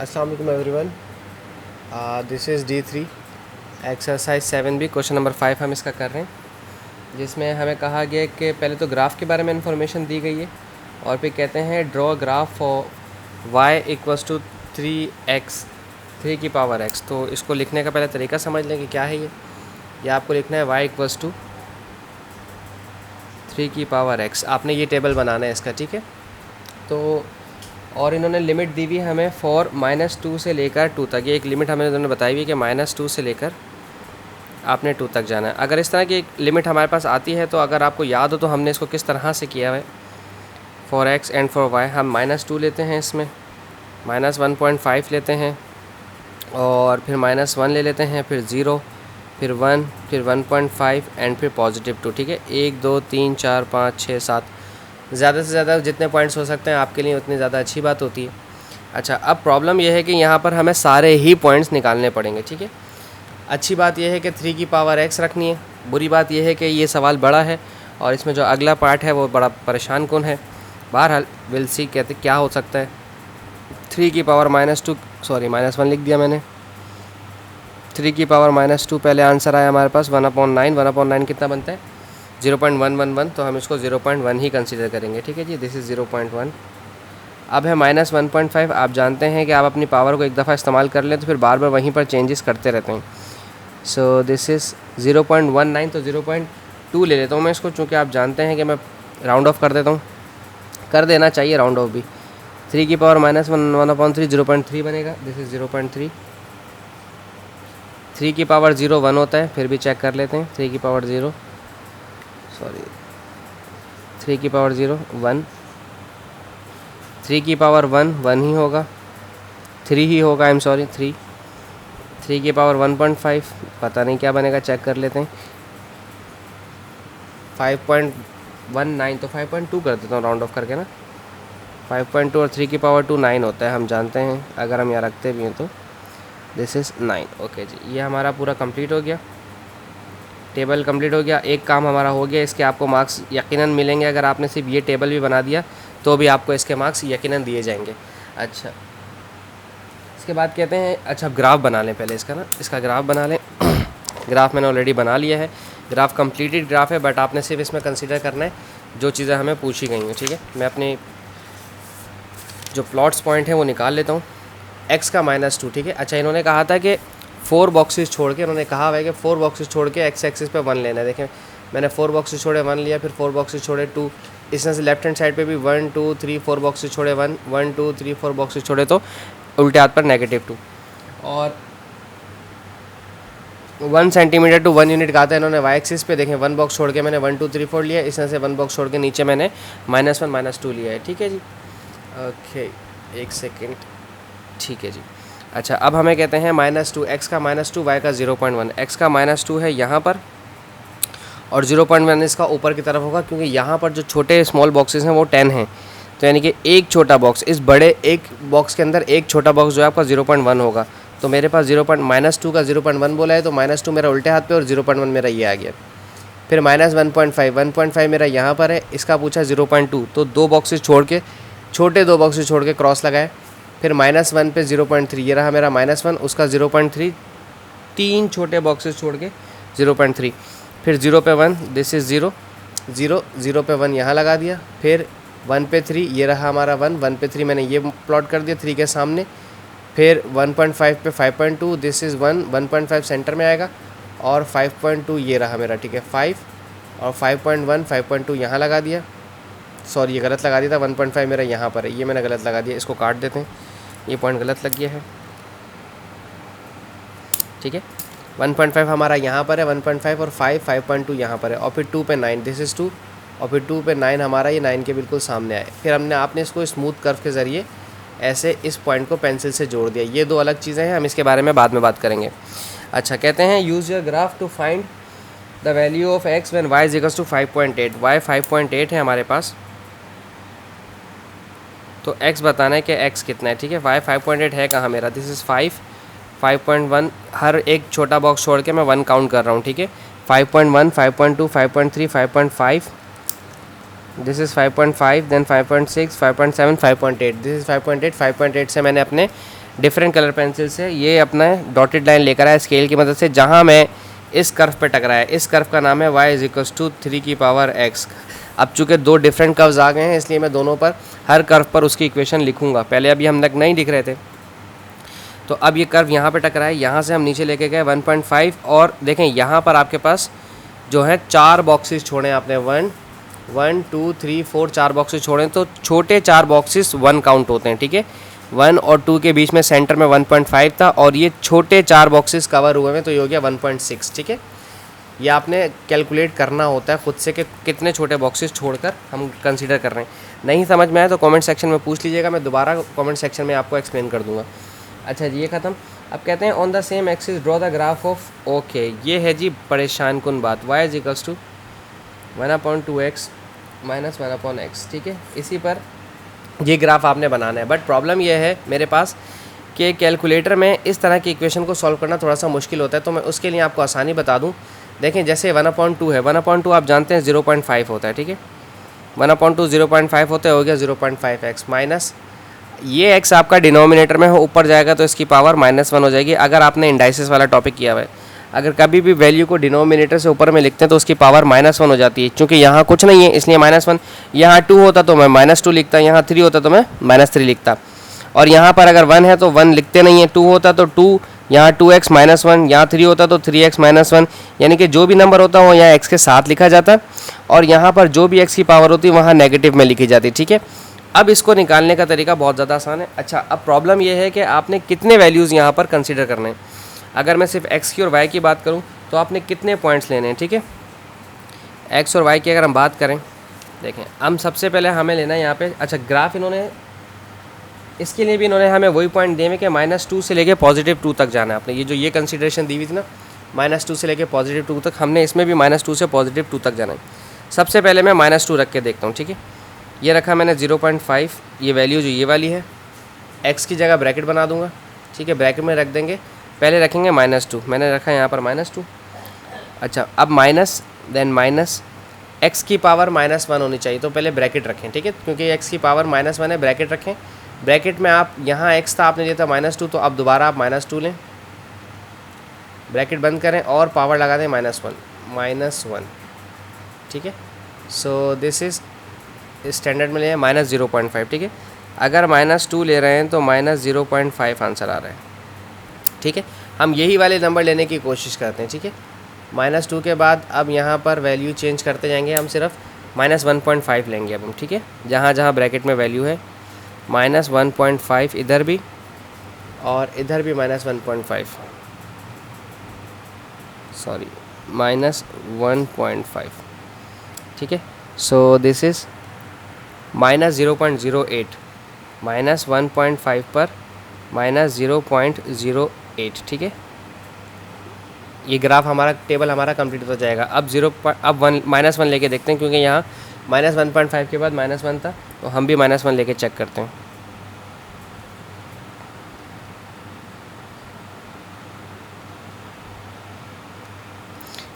अस्सलाम वालेकुम everyone. This is D3 exercise 7B question number 5 हम इसका कर रहे हैं, जिसमें हमें कहा गया कि पहले तो ग्राफ के बारे में इंफॉर्मेशन दी गई है और फिर कहते हैं draw graph for y equals to 3x 3 की पावर x। तो इसको लिखने का पहले तरीका समझ लें कि क्या है ये आपको लिखना है y इक्वल्स टू 3 की पावर x। आपने ये टेबल बनाना है इसका, ठीक है। तो और इन्होंने लिमिट दी हुई हमें फॉर -2 से लेकर 2 तक। ये एक लिमिट हमें इन्होंने बताई हुई है कि -2 से लेकर आपने 2 तक जाना है। अगर इस तरह की एक लिमिट हमारे पास आती है तो अगर आपको याद हो तो हमने इसको किस तरह से किया है। For x and for y हम -2 लेते हैं, इसमें -1.5 लेते हैं और फिर -1 ले लेते हैं, फिर 0, फिर 1, फिर 1.5 एंड फिर +2। ठीक है, 1 2 3 4 5 6 7, ज़्यादा से ज़्यादा जितने पॉइंट्स हो सकते हैं आपके लिए उतनी ज़्यादा अच्छी बात होती है। अच्छा, अब प्रॉब्लम यह है कि यहाँ पर हमें सारे ही पॉइंट्स निकालने पड़ेंगे, ठीक है। अच्छी बात यह है कि 3 की पावर x रखनी है। बुरी बात यह है कि ये सवाल बड़ा है और इसमें जो अगला पार्ट है वो बड़ा परेशान कौन है। बहरहाल विल सी कहते क्या हो सकता है। 3 की पावर -2 सॉरी -1 लिख दिया मैंने। 3 की पावर -2 पहले आंसर आया हमारे पास 1/9। 1/9 कितना बनता है 0.111, तो हम इसको 0.1 ही कंसीडर करेंगे, ठीक है जी। This is 0.1। अब है -1.5। आप जानते हैं कि आप अपनी पावर को एक दफ़ा इस्तेमाल कर लें तो फिर बार बार वहीं पर चेंजेस करते रहते हैं। सो दिस इज़ 0.19, तो 0.2 ले लेता हूँ मैं इसको, चूँकि आप जानते हैं कि मैं राउंड ऑफ कर देता हूँ, कर देना चाहिए राउंड ऑफ भी। 3 की पावर -1/3 0.3 बनेगा। This is 0.3। 3 की पावर 0 1 होता है, फिर भी चेक कर लेते हैं। 3 की पावर 0 सॉरी 3 की पावर 0 1, 3 की पावर 1 1 ही होगा, 3 ही होगा, आई एम सॉरी 3। 3 की पावर 1.5 पता नहीं क्या बनेगा, चेक कर लेते हैं। 5.19, तो 5.2 कर देता हूँ राउंड ऑफ करके ना। 5.2 और 3 की पावर 2 9 होता है, हम जानते हैं अगर हम यहाँ रखते भी हैं तो। This is 9। ओके जी, ये हमारा पूरा कंप्लीट हो गया, टेबल कंप्लीट हो गया। एक काम हमारा हो गया, इसके आपको मार्क्स यकीनन मिलेंगे। अगर आपने सिर्फ ये टेबल भी बना दिया तो भी आपको इसके मार्क्स यकीनन दिए जाएंगे। अच्छा, इसके बाद कहते हैं अच्छा ग्राफ बना लें पहले इसका ना, इसका ग्राफ बना लें। ग्राफ मैंने ऑलरेडी बना लिया है। ग्राफ कंप्लीटेड ग्राफ है, बट आपने सिर्फ इसमें कंसीडर करना है जो चीज़ें हमें पूछी गई हैं, ठीक है। मैं अपने जो प्लॉट्स पॉइंट हैं वो निकाल लेता हूँ। x का -2, ठीक है। अच्छा, इन्होंने कहा था कि 4 बॉक्सेस छोड़ के, इन्होंने कहा हुआ है कि 4 बॉक्सेस छोड़ के x एक्सिस पे 1 लेना है। देखें, मैंने 4 बॉक्सेस छोड़े 1 लिया, फिर 4 बॉक्सेस छोड़े 2। इस तरह से लेफ्ट हैंड साइड पे भी 1 2 3 4 बॉक्सेस छोड़े 1 1 2 3 4 बॉक्सेस छोड़े, तो उल्टे हाथ पर -2। और 1 सेंटीमीटर टू 1 यूनिट कहा था इन्होंने y एक्सिस पे। देखें, 1 बॉक्स छोड़ के मैंने 1 2 3 4 लिया, इस तरह से 1 बॉक्स छोड़ के नीचे मैंने -1 -2 लिया है, ठीक है जी। ओके, एक सेकेंड, ठीक है जी। अच्छा, अब हमें कहते हैं -2, x का -2 y का 0.1। x का -2 है यहाँ पर और 0.1 इसका ऊपर की तरफ होगा, क्योंकि यहाँ पर जो छोटे स्मॉल बॉक्सेस हैं वो 10 हैं। तो यानी कि एक छोटा बॉक्स, इस बड़े एक बॉक्स के अंदर एक छोटा बॉक्स जो है आपका 0.1 होगा। तो मेरे पास -2 का 0.1 बोला है, तो -2 मेरा उल्टे हाथ पे और 0.1 मेरा ये आ गया। फिर -1.5 मेरा यहाँ पर है, इसका पूछा 0.2, तो 2 बॉक्सेस छोड़ के, छोटे 2 बॉक्सेस छोड़ के क्रॉस लगाए। फिर -1 पे 0.3, ये रहा मेरा -1, उसका 0.3, 3 छोटे बॉक्सेस छोड़ के 0.3। फिर 0 पे 1, दिस इज़ 0 0 0 पे 1 यहाँ लगा दिया। फिर 1 पे 3, ये रहा हमारा 1 1 पे 3 मैंने ये प्लॉट कर दिया 3 के सामने। फिर 1.5 पे 5.2, दिस इज़ 1 1.5 सेंटर में आएगा और 5.2 ये रहा मेरा, ठीक है 5, और 5.1 5.2 यहाँ लगा दिया। सॉरी, ये गलत लगा दिया था, 1.5 मेरा यहाँ पर है, ये मैंने गलत लगा दिया, इसको काट देते हैं, ये पॉइंट गलत लग गया है, ठीक है। 1.5 हमारा यहाँ पर है, 1.5 और 5.2 यहाँ पर है, और फिर 2 पे 9, दिस इज़ 2, और फिर 2 पे 9 हमारा ये 9 के बिल्कुल सामने आए। फिर आपने इसको स्मूथ कर्व के ज़रिए ऐसे इस पॉइंट को पेंसिल से जोड़ दिया। ये 2 अलग चीज़ें हैं, हम इसके बारे में बाद में बात करेंगे। अच्छा, कहते हैं use your graph to find the value of x when y is equals to 5.8। y 5.8 है हमारे पास, तो x बताना है कि x कितना है, ठीक है। y 5.8 है कहाँ मेरा, दिस इज़ 5 5.1, हर एक छोटा बॉक्स छोड़ के मैं 1 काउंट कर रहा हूँ, ठीक है। 5.1 5.2 5.3 5.5, this is 5.5, then 5.6 5.7 5.8, this is 5.8 5.8 से मैंने अपने डिफरेंट कलर पेंसिल से ये अपना डॉटेड लाइन लेकर आया स्केल की मदद से, जहाँ मैं इस कर्व पे टकराया। इस कर्व का नाम है y = 3 की पावर x। अब चूँकि दो डिफरेंट कर्व्स आ गए हैं, इसलिए मैं दोनों पर, हर कर्व पर उसकी इक्वेशन लिखूंगा। पहले अभी हम तक नहीं लिख रहे थे। तो अब ये कर्व यहाँ पे टकराया, यहाँ से हम नीचे लेके गए 1.5, और देखें यहाँ पर आपके पास जो है 4 बॉक्सेस छोड़े आपने, 1 2 3 4 4 बॉक्सेस छोड़े। तो छोटे 4 बॉक्सेस 1 काउंट होते हैं, ठीक है। 1 और 2 के बीच में सेंटर में 1.5 था, और ये छोटे 4 बॉक्सेस कवर हुए हैं, तो ये हो गया 1.6, ठीक है। ये आपने कैलकुलेट करना होता है खुद से कि कितने छोटे बॉक्सेस छोड़कर हम कंसीडर कर रहे हैं। नहीं समझ में आए तो कमेंट सेक्शन में पूछ लीजिएगा, मैं दोबारा कमेंट सेक्शन में आपको एक्सप्लेन कर दूंगा। अच्छा जी, ये ख़त्म। अब कहते हैं on the same axis draw the graph of, okay, ये है जी परेशान कुन बात, y = 1/2x - 1/x, ठीक है। इसी पर ये ग्राफ आपने बनाना है। बट प्रॉब्लम ये है मेरे पास कि कैलकुलेटर में इस तरह की इक्वेशन को सॉल्व करना थोड़ा सा मुश्किल होता है, तो मैं उसके लिए आपको आसानी बता दूं। देखें, जैसे 1/2 है, 1/2 आप जानते हैं 0.5 होता है, ठीक है। 1/2 0.5 होता है, हो गया 0.5x माइनस ये x आपका डिनोमिनेटर में हो, ऊपर जाएगा तो इसकी पावर -1 हो जाएगी। अगर आपने इंडाइसिस वाला टॉपिक किया हुआ है, अगर कभी भी वैल्यू को डिनोमिनेटर से ऊपर में लिखते हैं तो उसकी पावर -1 हो जाती है। क्योंकि यहाँ कुछ नहीं है इसलिए -1, यहाँ 2 होता तो मैं -2 लिखता, यहाँ 3 होता तो मैं -3 लिखता, और यहाँ पर अगर 1 है तो 1 लिखते नहीं है, 2 होता तो 2, यहाँ 2x - 1, यहाँ 3 होता तो 3x - 1, यानी कि जो भी नंबर होता है वो यहाँ x के साथ लिखा जाता, और यहाँ पर जो भी x की पावर होती है वहाँ नेगेटिव में लिखी जाती, ठीक है। अब इसको निकालने का तरीका बहुत ज़्यादा आसान है। अच्छा, अब प्रॉब्लम ये है कि आपने कितने वैल्यूज़ यहाँ पर कंसीडर करने हैं। अगर मैं सिर्फ x की और y की बात करूँ तो आपने कितने पॉइंट्स लेने हैं, ठीक है। x और y की अगर हम बात करें, देखें, हम सबसे पहले हमें लेना है यहाँ पे, अच्छा ग्राफ इन्होंने, इसके लिए भी इन्होंने हमें वही पॉइंट दिए हैं कि -2 से लेके +2 तक जाना है। आपने ये जो ये कंसीडरेशन दी हुई थी ना, -2 से लेके +2 तक, हमने इसमें भी -2 से +2 तक जाना है। सबसे पहले मैं -2 रख के देखता हूँ, ठीक है। ये रखा मैंने 0.5, ये वैल्यू जो ये वाली है, x की जगह ब्रैकेट बना दूंगा, ठीक है। ब्रैकेट में रख देंगे, पहले रखेंगे -2, मैंने रखा यहाँ पर -2। अच्छा, अब माइनस, देन माइनस, x की पावर -1 होनी चाहिए, तो पहले ब्रैकेट रखें, ठीक है, क्योंकि x की पावर -1 है, ब्रैकेट रखें। ब्रैकेट में आप यहाँ x था, आपने लिया था -2, तो अब दोबारा आप -2 लें, ब्रैकेट बंद करें और पावर लगा दें -1, ठीक है। सो दिस इज़ स्टैंडर्ड में ले -0.5, ठीक है। अगर -2 ले रहे हैं तो -0.5 आंसर आ रहा है, ठीक है। हम यही वाले नंबर लेने की कोशिश करते हैं, ठीक है। -2 के बाद अब यहाँ पर वैल्यू चेंज करते जाएंगे, हम सिर्फ -1.5 लेंगे अब हम, ठीक है। जहाँ जहाँ ब्रैकेट में वैल्यू है -1.5, इधर भी और इधर भी -1.5, सॉरी -1.5, ठीक है। सो दिस इज़ -0.08, -1.5 पर -0.08, ठीक है। ये ग्राफ हमारा, टेबल हमारा कंप्लीट हो जाएगा। अब -1 लेके देखते हैं, क्योंकि यहाँ -1.5 के बाद -1 था, तो हम भी -1 लेके चेक करते हैं।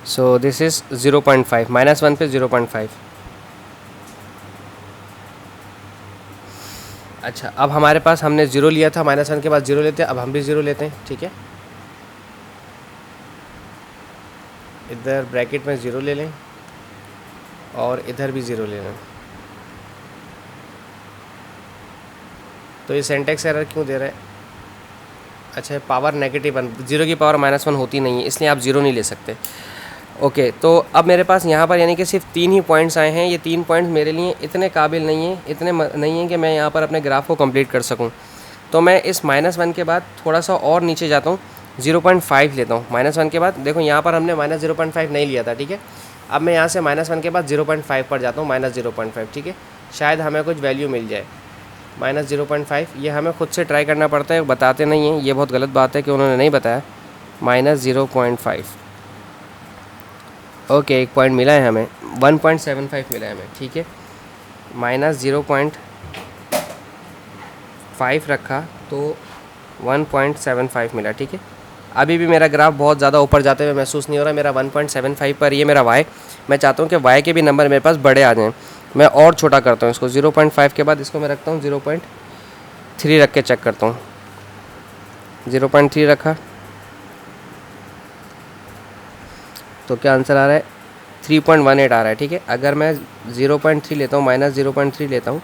सो दिस इज़ 0.5, -1 पे 0.5। अच्छा, अब हमारे पास, हमने 0 लिया था, -1 के बाद 0 लेते हैं, अब हम भी 0 लेते हैं, ठीक है। इधर ब्रैकेट में 0 ले लें और इधर भी 0 ले लें। तो ये सिंटैक्स एरर क्यों दे रहा है? अच्छा, पावर -1, 0 की पावर -1 होती नहीं है, इसलिए आप 0 नहीं ले सकते। ओके, तो अब मेरे पास यहाँ पर यानी कि सिर्फ 3 ही पॉइंट्स आए हैं। ये 3 पॉइंट्स मेरे लिए इतने काबिल नहीं हैं, इतने नहीं हैं कि मैं यहाँ पर अपने ग्राफ को कंप्लीट कर सकूँ। तो मैं इस -1 के बाद थोड़ा सा और नीचे जाता हूँ, 0.5 लेता हूँ। -1 के बाद देखो यहाँ पर हमने -0.5 नहीं लिया था, ठीक है। अब मैं यहाँ से -1 के बाद 0.5 पर जाता हूँ, -0.5, ठीक है। शायद हमें कुछ वैल्यू मिल जाए। -0.5, ये हमें खुद से ट्राई करना पड़ता है, बताते नहीं हैं, ये बहुत गलत बात है कि उन्होंने नहीं बताया। -0.5, ओके, एक पॉइंट मिला है हमें, 1.75 मिला है हमें, ठीक है। -0.5 रखा तो 1.75 मिला, ठीक है। अभी भी मेरा ग्राफ बहुत ज़्यादा ऊपर जाते हुए महसूस नहीं हो रहा, मेरा 1.75 पर ये मेरा y। मैं चाहता हूँ कि y के भी नंबर मेरे पास बड़े आ जाएँ। मैं और छोटा करता हूँ इसको, 0.5 के बाद इसको मैं रखता हूँ 0.3 रख के चेक करता हूँ। 0.3 रखा तो क्या आंसर आ रहा है, 3.18 आ रहा है। ठीक है, अगर मैं 0.3 लेता हूँ, -0.3 लेता हूँ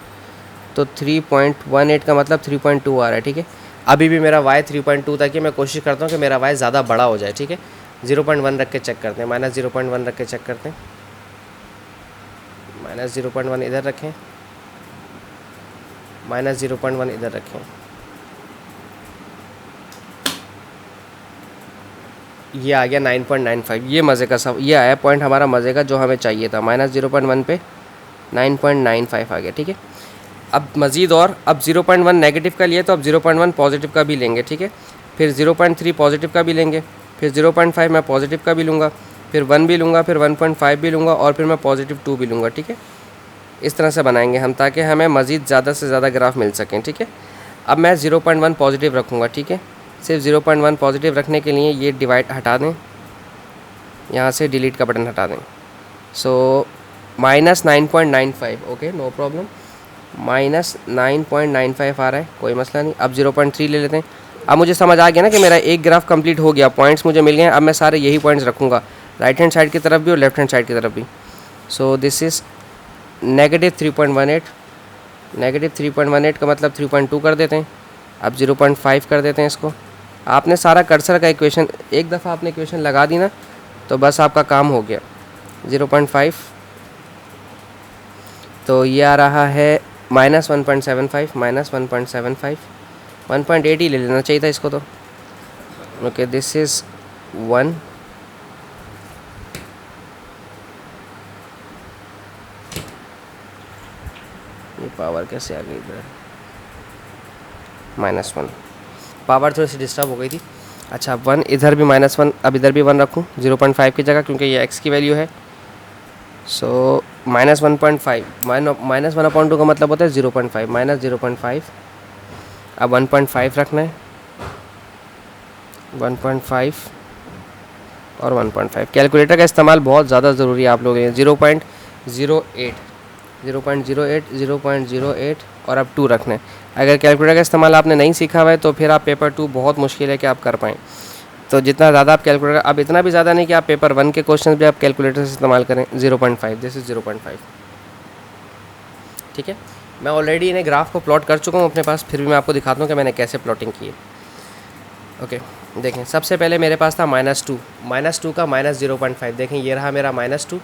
तो 3.18 का मतलब 3.2 आ रहा है। ठीक है, अभी भी मेरा y 3.2 था कि मैं कोशिश करता हूँ कि मेरा y ज़्यादा बड़ा हो जाए। ठीक है, 0.1 रख के चेक करते हैं, -0.1 रख के चेक करते हैं, -0.1 इधर रखें, -0.1 इधर रखें, ये आ गया 9.95। ये मज़े का सब, ये आया पॉइंट हमारा मज़े का जो हमें चाहिए था, -0.1 पे 9.95 आ गया। ठीक है, अब मज़ीद और अब 0.1 नेगेटिव का लिए तो अब 0.1 पॉजिटिव का भी लेंगे। ठीक है, फिर 0.3 पॉजिटिव का भी लेंगे, फिर 0.5 मैं पॉजिटिव का भी लूँगा, फिर 1 भी लूँगा, फिर 1.5 भी लूँगा और फिर मैं +2 भी लूँगा। ठीक है, इस तरह से बनाएंगे हम ताकि हमें मज़ीद ज़्यादा से ज़्यादा ग्राफ मिल सकें। ठीक है, अब मैं 0.1 पॉजिटिव रखूँगा। ठीक है, सिर्फ 0.1 पॉजिटिव रखने के लिए ये डिवाइड हटा दें, यहाँ से डिलीट का बटन हटा दें। सो -9.95, ओके नो प्रॉब्लम, -9.95 आ रहा है, कोई मसला नहीं। अब 0.3 ले लेते हैं। अब मुझे समझ आ गया ना कि मेरा एक ग्राफ कंप्लीट हो गया, पॉइंट्स मुझे मिल गए। अब मैं सारे यही पॉइंट्स रखूँगा, राइट हैंड साइड की तरफ भी और लेफ्ट हैंड साइड की तरफ भी। सो दिस इज़ -3.18, -3.18 का मतलब 3.2 कर देते हैं। अब 0.5 कर देते हैं इसको। आपने सारा कर्सर का इक्वेशन एक दफ़ा आपने इक्वेशन लगा दी ना तो बस आपका काम हो गया। 0.5 तो ये आ रहा है -1.75, -1.75, 1.8 ही ले लेना चाहिए था इसको तो। ओके, दिस इज़ 1, ये पावर कैसे आ गई इधर, -1, पावर थोड़ी सी डिस्टर्ब हो गई थी। अच्छा, 1 इधर भी -1, अब इधर भी 1 रखूँ 0.5 की जगह क्योंकि ये x की वैल्यू है। सो -1.5 -1/2 का मतलब होता है 0.5, -0.5। अब 1.5 रखना है, 1.5 और 1.5। कैलकुलेटर का इस्तेमाल बहुत ज़्यादा ज़रूरी है आप लोगों के लिए। 0.08, 0.08, 0.08 और अब 2 रखना है। अगर कैलकुलेटर का इस्तेमाल आपने नहीं सीखा हुआ है तो फिर आप पेपर 2 बहुत मुश्किल है कि आप कर पाएँ। तो जितना ज़्यादा आप कैलकुलेटर, अब इतना भी ज़्यादा नहीं कि आप पेपर 1 के क्वेश्चन भी आप कैलकुलेटर से इस्तेमाल करें। 0.5, दिस इज़ 0.5। ठीक है, मैं ऑलरेडी इन्हें ग्राफ को प्लॉट कर चुका हूँ अपने पास, फिर भी मैं आपको दिखाता हूँ कि मैंने कैसे प्लॉटिंग की है। ओके, देखें सबसे पहले मेरे पास था -2, -2 का -0.5। देखें ये रहा मेरा -2,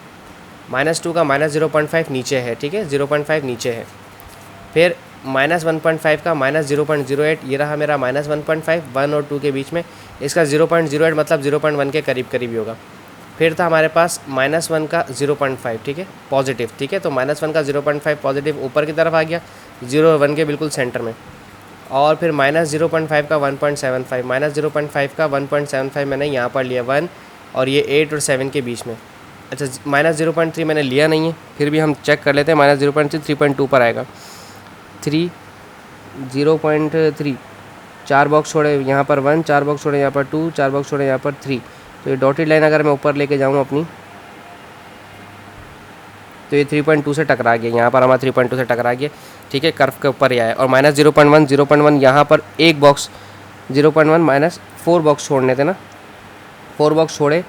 -2 का -0.5 नीचे है। ठीक है, 0.5 नीचे है। फिर -1.5 का -0.08, ये रहा मेरा -1.5, 1 और 2 के बीच में। इसका 0.08 मतलब 0.1 के करीब करीब ही होगा। फिर था हमारे पास -1 का 0.5, ठीक है, पॉजिटिव। ठीक है, तो -1 का 0.5 पॉजिटिव ऊपर की तरफ आ गया, 0 और 1 के बिल्कुल सेंटर में। और फिर -0.5 का 1.75, -0.5 का 1.75 मैंने यहाँ पर लिया, 1 और ये 8 और 7 के बीच में। अच्छा, -0.3 मैंने लिया नहीं है, फिर भी हम चेक कर लेते हैं। -0.3 3.2 पर आएगा, 0.3, 4 बॉक्स छोड़े यहाँ पर 1, 4 बॉक्स छोड़े यहाँ पर 2, 4 बॉक्स छोड़े यहाँ पर 3। तो ये डॉटेड लाइन अगर मैं ऊपर लेके जाऊँ अपनी तो ये 3.2 से टकरा गया, यहाँ पर हमारा 3.2 से टकरा गया। ठीक है, कर्व के ऊपर ही आया। और -0.1 यहाँ पर एक बॉक्स 0.1 -4 बॉक्स छोड़ने थे ना, 4 बॉक्स छोड़े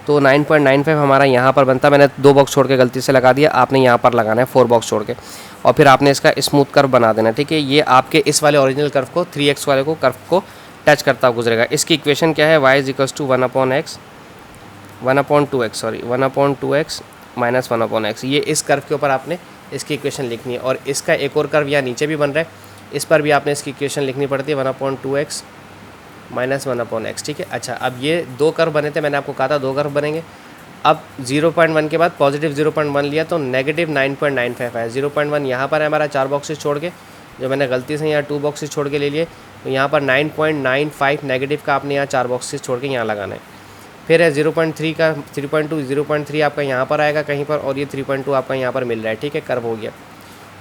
तो 9.95 हमारा यहाँ पर बनता। मैंने 2 बॉक्स छोड़ के गलती से लगा दिया, आपने यहाँ पर लगाना है 4 बॉक्स छोड़ के, और फिर आपने इसका स्मूथ कर्व बना देना। ठीक है, ये आपके इस वाले ओरिजिनल कर्व को 3x वाले को कर्व को टच करता गुजरेगा। इसकी इक्वेशन क्या है, y = 1/2x -1/2x ये इस कर्व के ऊपर आपने इसकी इक्वेशन लिखनी है। और इसका एक और कर्व यहाँ नीचे भी बन रहा है, इस पर भी आपने इसकी इक्वेशन लिखनी पड़ती है, 1/2x -1/x। ठीक है, अच्छा, अब ये 2 कर्व बने थे, मैंने आपको कहा था 2 कर्व बनेंगे। अब 0.1 के बाद पॉजिटिव 0.1 लिया तो -9.95 आया। 0.1 यहाँ पर है हमारा 4 बॉक्सेस छोड़ के, जो मैंने गलती से यहाँ 2 बॉक्सेस छोड़ के ले लिए, तो यहाँ पर 9.95 नेगेटिव का आपने यहाँ 4 बॉक्सेस छोड़ के यहाँ लगाना है। फिर है 0.3 का 3.2, 0.3 आपका यहाँ पर आएगा कहीं पर, और ये 3.2 आपका यहाँ पर मिल रहा है। ठीक है, कर्व हो गया।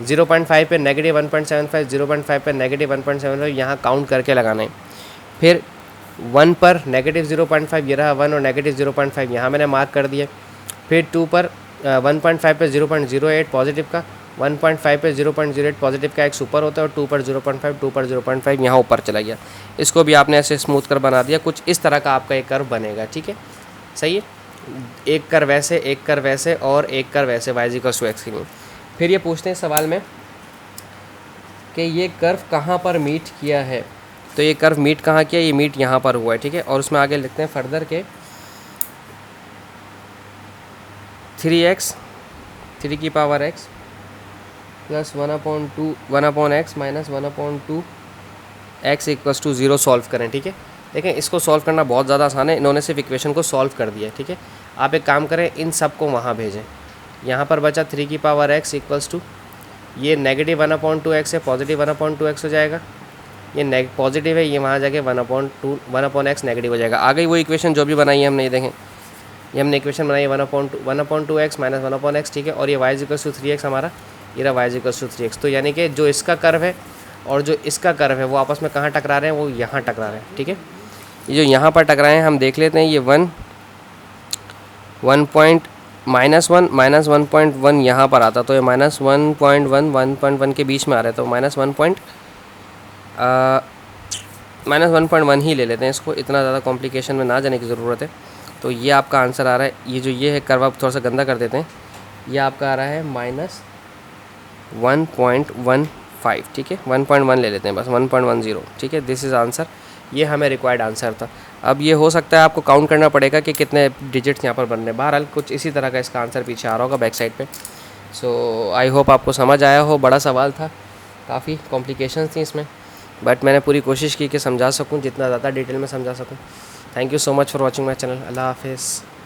0.5 पे -1.75, 0.5 पे -1.75 यहाँ काउंट करके लगाना है। फिर 1 पर -0.5, ये रहा 1 और -0.5 यहाँ मैंने मार्क कर दिया। फिर 2 पर 1.5 पे 0.08 पॉजिटिव का, 1.5 पे 0.08 पॉजिटिव का एक्स ऊपर होता है और 2 पर 0.5, 2 पर 0.5 यहाँ ऊपर चला गया। इसको भी आपने ऐसे स्मूथ कर बना दिया, कुछ इस तरह का आपका एक कर्व बनेगा, ठीक है, सही है। एक कर्व वैसे, एक कर्व वैसे और एक कर्व वैसे y = x के लिए। फिर ये पूछते हैं सवाल में कि ये कर्व कहाँ पर मीट किया है, तो ये कर्व मीट कहाँ किया, ये मीट यहाँ पर हुआ है, ठीक है। और उसमें आगे लिखते हैं फर्दर के 3x 3 plus 1/x minus 1/2 x = 0 solve करें, ठीक है। देखें इसको सॉल्व करना बहुत ज़्यादा आसान है, इन्होंने सिर्फ इक्वेशन को सॉल्व कर दिया है, ठीक है। आप एक काम करें, इन सब को वहाँ भेजें। यहाँ पर बचा 3x = ये नेगेटिव 1/2x है, पॉजिटिव 1/2x हो जाएगा। ये पॉजिटिव है, ये वहाँ जाके 1/x नेगेटिव हो जाएगा। आ गई वो इक्वेशन जो भी बनाई है हमने, ये देखें, ये हमने इक्वेशन बनाई है 1/2x माइनस 1/x, ठीक है। और ये y = 3x हमारा, ये रहा y = 3x। तो यानी कि जो इसका कर्व है और जो इसका कर्व है वो आपस में कहाँ टकरा रहे हैं, वो यहाँ टकरा रहे हैं, ठीक है। ये जो यहाँ पर टकराए हैं हम देख लेते हैं, ये 1.1 यहाँ पर आता, तो ये -1.1 1.1 के बीच में आ रहा है, तो -1.1 ही ले लेते हैं इसको, इतना ज़्यादा कॉम्प्लिकेशन में ना जाने की ज़रूरत है। तो ये आपका आंसर आ रहा है, ये है कर्व, आप थोड़ा सा गंदा कर देते हैं, ये आपका आ रहा है -1.15, ठीक है, 1.1 ले लेते हैं बस, 1.10, ठीक है। दिस इज़ आंसर, ये हमें रिक्वायर्ड आंसर था। अब ये हो सकता है आपको काउंट करना पड़ेगा कि कितने डिजिट्स यहाँ पर बन रहे हैं। बहरहाल कुछ इसी तरह का इसका आंसर पीछे आ रहा होगा बैक साइड पे। सो आई होप आपको समझ आया हो। बड़ा सवाल था, काफ़ी कॉम्प्लिकेशंस थी इसमें, बट मैंने पूरी कोशिश की कि समझा सकूँ, जितना ज़्यादा डिटेल में समझा सकूँ। Thank you so much for watching my channel. अल्लाह हाफिज़।